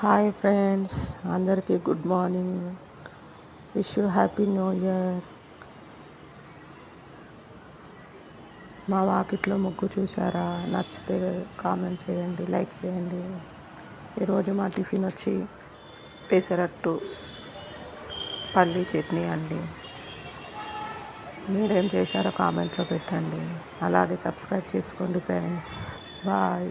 Hi friends, అందరికీ good morning. Wish you happy new year. మా వాకిట్లో ముగ్గు చూసారా? నచ్చితే కామెంట్ చేయండి, లైక్ చేయండి. ఈరోజు మా టిఫిన్ వచ్చి పెసరట్టు పల్లీ చట్నీ అండి. మీరేం చేశారో కామెంట్లో పెట్టండి. అలాగే సబ్స్క్రైబ్ చేసుకోండి ఫ్రెండ్స్. బాయ్.